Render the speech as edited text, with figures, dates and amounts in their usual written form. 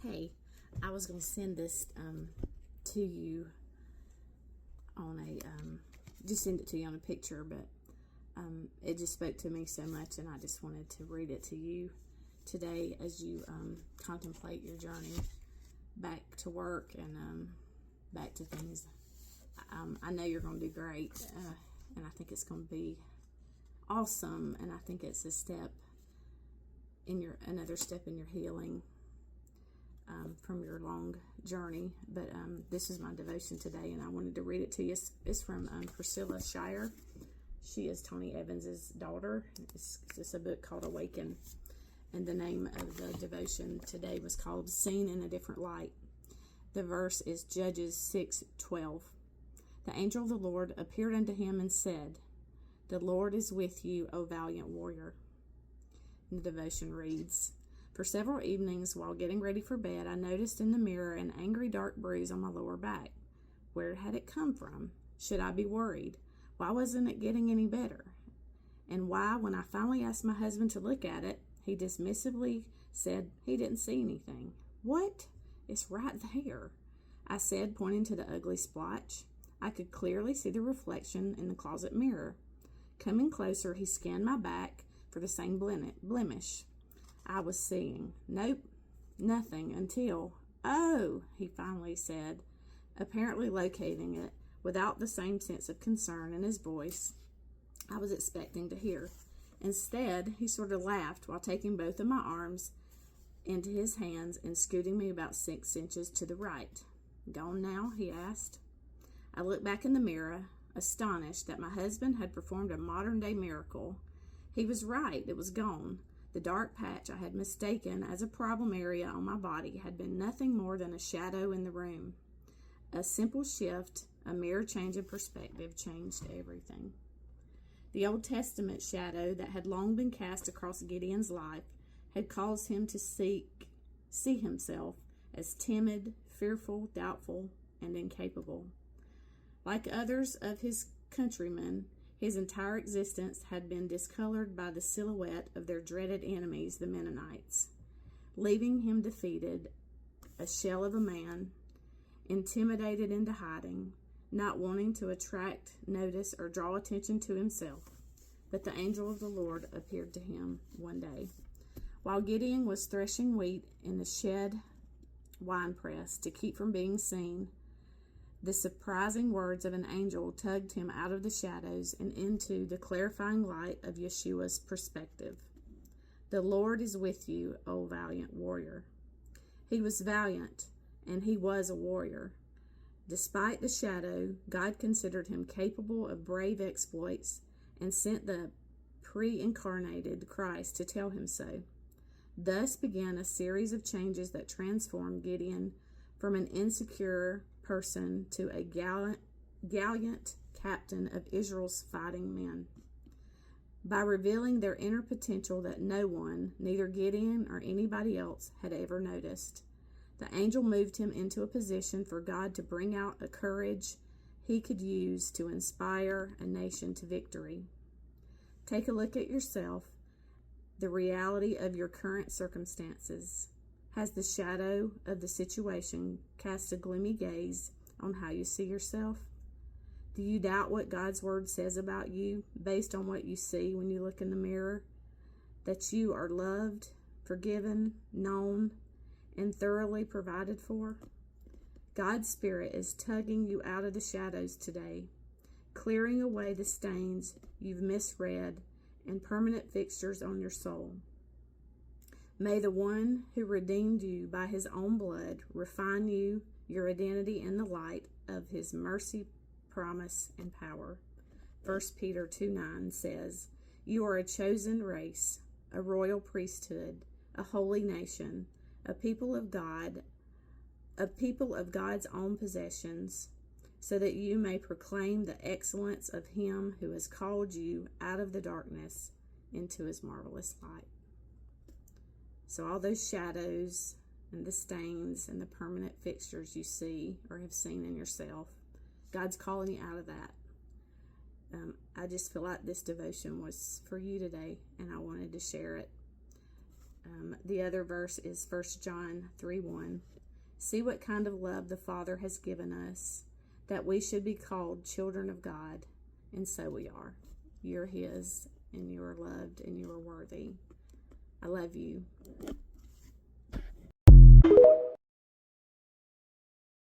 Hey, I was going to send this to you on just send it to you on a picture, but it just spoke to me so much, and I just wanted to read it to you today as you contemplate your journey back to work and back to things. I know you're going to do great, and I think it's going to be awesome, and I think it's another step in your healing from your long journey. But this is my devotion today, and I wanted to read it to you. It's from Priscilla Shire. She is Tony Evans's daughter. It's a book called Awaken, and the name of the devotion today was called Seen in a Different Light. The verse is Judges 6:12. The angel of the Lord appeared unto him and said, "The Lord is with you, O valiant warrior." And the devotion reads, "For several evenings while getting ready for bed, I noticed in the mirror an angry dark bruise on my lower back. Where had it come from? Should I be worried? Why wasn't it getting any better? And why, when I finally asked my husband to look at it, he dismissively said he didn't see anything. What? It's right there," I said, pointing to the ugly splotch. I could clearly see the reflection in the closet mirror. Coming closer, he scanned my back for the same blemish I was seeing. Nope, nothing until, "Oh," he finally said, apparently locating it without the same sense of concern in his voice I was expecting to hear. Instead, he sort of laughed while taking both of my arms into his hands and scooting me about 6 inches to the right. "Gone now?" he asked. I looked back in the mirror, astonished that my husband had performed a modern-day miracle. He was right, it was gone. The dark patch I had mistaken as a problem area on my body had been nothing more than a shadow in the room. A simple shift, a mere change of perspective, changed everything. The Old Testament shadow that had long been cast across Gideon's life had caused him to see himself as timid, fearful, doubtful, and incapable. Like others of his countrymen, his entire existence had been discolored by the silhouette of their dreaded enemies, the Mennonites, leaving him defeated, a shell of a man, intimidated into hiding, not wanting to attract notice or draw attention to himself. But the angel of the Lord appeared to him one day, while Gideon was threshing wheat in the shed winepress to keep from being seen. The surprising words of an angel tugged him out of the shadows and into the clarifying light of Yeshua's perspective. "The Lord is with you, O valiant warrior." He was valiant, and he was a warrior. Despite the shadow, God considered him capable of brave exploits and sent the pre-incarnated Christ to tell him so. Thus began a series of changes that transformed Gideon from an insecure person to a gallant captain of Israel's fighting men. By revealing their inner potential that no one, neither Gideon or anybody else, had ever noticed, the angel moved him into a position for God to bring out a courage he could use to inspire a nation to victory. Take a look at yourself, the reality of your current circumstances. Has the shadow of the situation cast a gloomy gaze on how you see yourself? Do you doubt what God's word says about you based on what you see when you look in the mirror? That you are loved, forgiven, known, and thoroughly provided for? God's Spirit is tugging you out of the shadows today, clearing away the stains you've misread and permanent fixtures on your soul. May the one who redeemed you by his own blood refine you, your identity in the light of his mercy, promise, and power. 1 Peter 2:9 says, "You are a chosen race, a royal priesthood, a holy nation, a people of God, a people of God's own possessions, so that you may proclaim the excellence of him who has called you out of the darkness into his marvelous light." So all those shadows and the stains and the permanent fixtures you see or have seen in yourself, God's calling you out of that. I just feel like this devotion was for you today, and I wanted to share it. The other verse is 1 John 3:1. See what kind of love the Father has given us, that we should be called children of God, and so we are. You're His, and you are loved, and you are worthy. I love you.